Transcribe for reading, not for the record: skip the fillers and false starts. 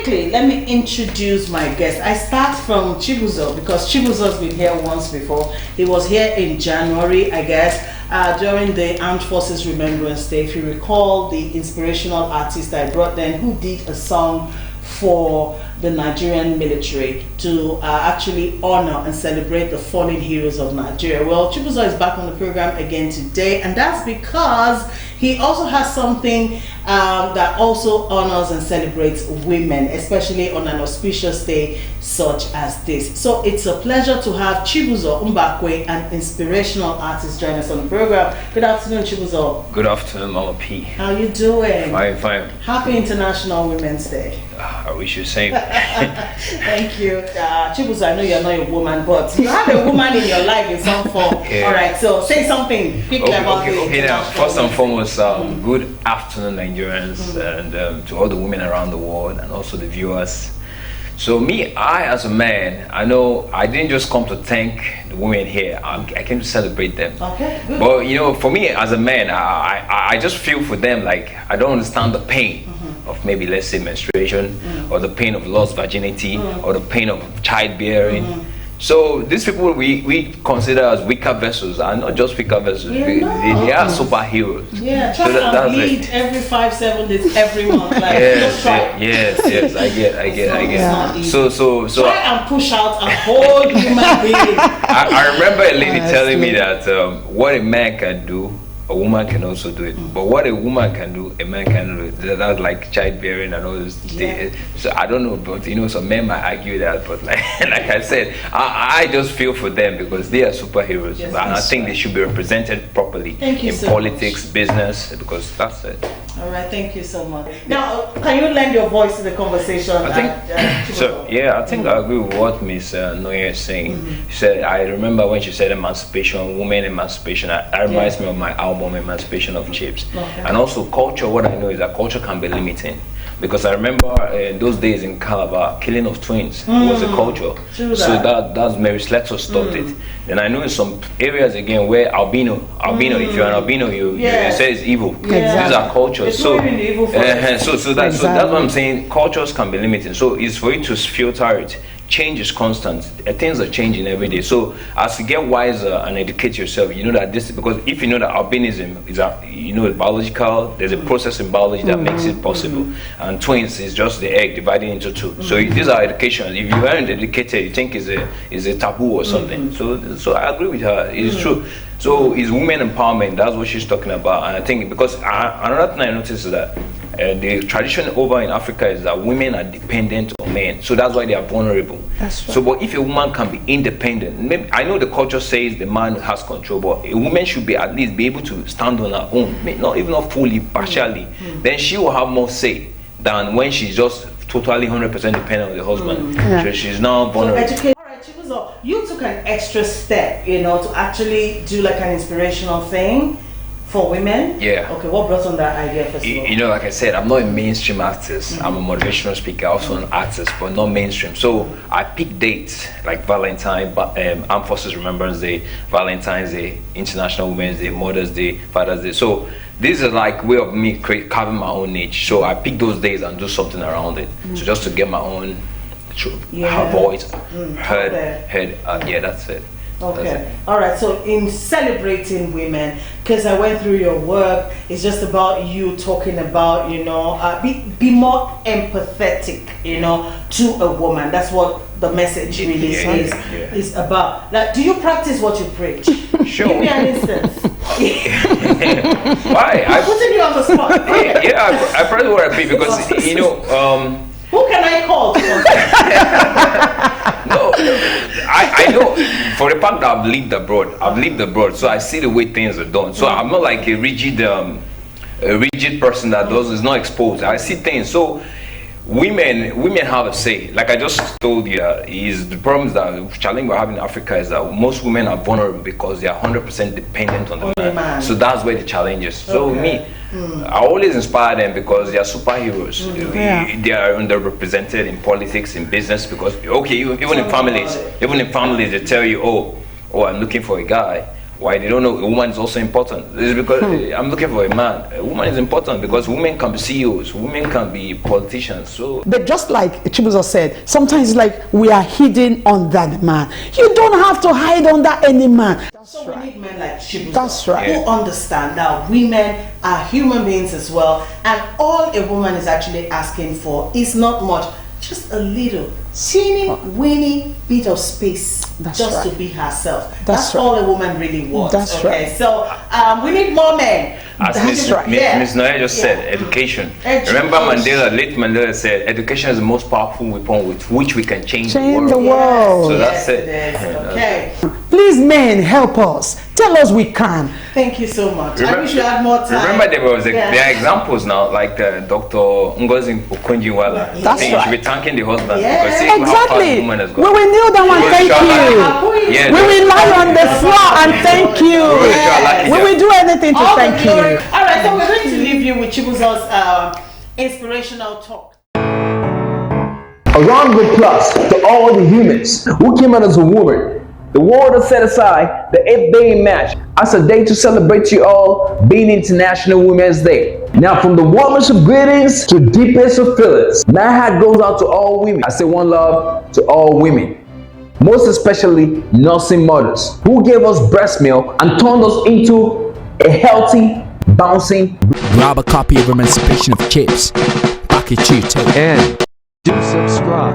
quickly, let me introduce my guest. I start from Chibuzo because Chibuzo's been here once before. He was here in January, I guess, during the Armed Forces Remembrance Day. If you recall, the inspirational artist I brought then who did a song for the Nigerian military to actually honor and celebrate the fallen heroes of Nigeria. Well, Chibuzo is back on the program again today, and that's because he also has something that also honors and celebrates women, especially on an auspicious day such as this. So it's a pleasure to have Chibuzo Mbakwe, an inspirational artist, join us on the program. Good afternoon, Chibuzo. Good afternoon, Mama P. How you doing? Fine, fine. Happy International Women's Day. I wish you same. Thank you. Chibuzo, I know you're not a woman, but you have a woman in your life in some form. Yeah. All right, so say something quickly about it. Okay, now, first and foremost, good afternoon, Nigerians, and to all the women around the world, and also the viewers. So I as a man, I know I didn't just come to thank the women here. I came to celebrate them. Okay, good. But you know, for me as a man, I just feel for them. Like, I don't understand the pain of maybe, let's say, menstruation, or the pain of lost virginity, or the pain of childbearing. So these people we consider as weaker vessels are not just weaker vessels. They are superheroes. Yeah, try and bleed every 5-7 days every month. Like, yes, I get. So try and push out a whole human being. I remember a lady telling me that what a man can do, a woman can also do it. But what a woman can do, a man can do it. That's like childbearing and all this. So I don't know, but you know, some men might argue that. But like I said, I just feel for them because they are superheroes, and I think they should be represented properly in politics, business, because that's it. All right, thank you so much. Now, can you lend your voice to the conversation? I think I agree with what Miss Noye is saying. She said, I remember when she said emancipation, women emancipation. That reminds me of my album, Emancipation of Chibz. And also culture, what I know is that culture can be limiting. Because I remember those days in Calabar, killing of twins was a culture. So that's Mary Slessor stopped it. And I know in some areas again where albino, if you're an albino, you say it's evil. These are cultures. So that's what I'm saying. Cultures can be limiting. So it's for you to filter it. Change is constant. Things are changing every day. So as you get wiser and educate yourself, you know that this, because if you know that albinism is biological, there's a process in biology that makes it possible. And twins is just the egg divided into two. So these are educations. If you aren't educated, you think is a taboo or something. So I agree with her. It's true. So it's women empowerment. That's what she's talking about. And I think because another thing I noticed is that the tradition over in Africa is that women are dependent on men, so that's why they are vulnerable. That's right. So, but if a woman can be independent, maybe, I know the culture says the man has control, but a woman should be at least be able to stand on her own, not fully, partially. Then she will have more say than when she's just totally 100% dependent on the husband. So she's now vulnerable. So you took an extra step, to actually do like an inspirational thing for women. Yeah. Okay, what brought on that idea first of all? Like I said, I'm not a mainstream artist. I'm a motivational speaker, also an artist, but not mainstream. So I pick dates like Valentine, Armed Forces Remembrance Day, Valentine's Day, International Women's Day, Mother's Day, Father's Day. So this is like way of me carving my own niche. So I pick those days and do something around it. So just to get my own her voice heard. That's it. Okay. All right. So in celebrating women, because I went through your work, it's just about you talking about, be more empathetic, to a woman. That's what the message really is about. Like, do you practice what you preach? Sure. Give me an instance. Why? I'm putting you on the spot. I practice what I preach because who can I call? No, I know for the fact that I've lived abroad, so I see the way things are done. So I'm not like a rigid person that is not exposed. I see things. So women have a say. Like I just told you, is the problems that the challenge we're having in Africa is that most women are vulnerable because they are 100% dependent on the man. So that's where the challenge is. So I always inspire them because they are superheroes. They are underrepresented in politics, in business, because even in families they tell you, oh, I'm looking for a guy. Why they don't know a woman is also important? This is because I'm looking for a man. A woman is important because women can be CEOs, women can be politicians. So, but just like Chibz said, sometimes it's like we are hidden under the man. You don't have to hide under any man. So we need men like Chibz. That's right. Who understand that women are human beings as well, and all a woman is actually asking for is not much, just a little teeny weeny bit of space. That's just right. to be herself. That's right. all a woman really wants. That's okay? right. So we need more men. as Ms. Noya just said, education. Remember late Mandela said, education is the most powerful weapon with which we can change the world. So that's it. Okay. Please, men, help us. Tell us we can. Thank you so much. I wish you had more time. Remember, there are examples now, like Dr. Ngozi Okonjo-Iweala. That's right. You should be thanking the husband because see how far the woman has gone. We will kneel down and thank you. We will lie on the floor and thank you. We will do anything to thank you. All right, so we're going to leave you with Chibuz's inspirational talk. A round of applause to all the humans who came out as a woman. The world has set aside the 8th-day match as a day to celebrate you all being International Women's Day. Now, from the warmest of greetings to deepest of feelings, my heart goes out to all women. I say one love to all women. Most especially nursing mothers who gave us breast milk and turned us into a healthy, bouncing. Grab a copy of Emancipation of Chibz. Back at you, take. And do subscribe.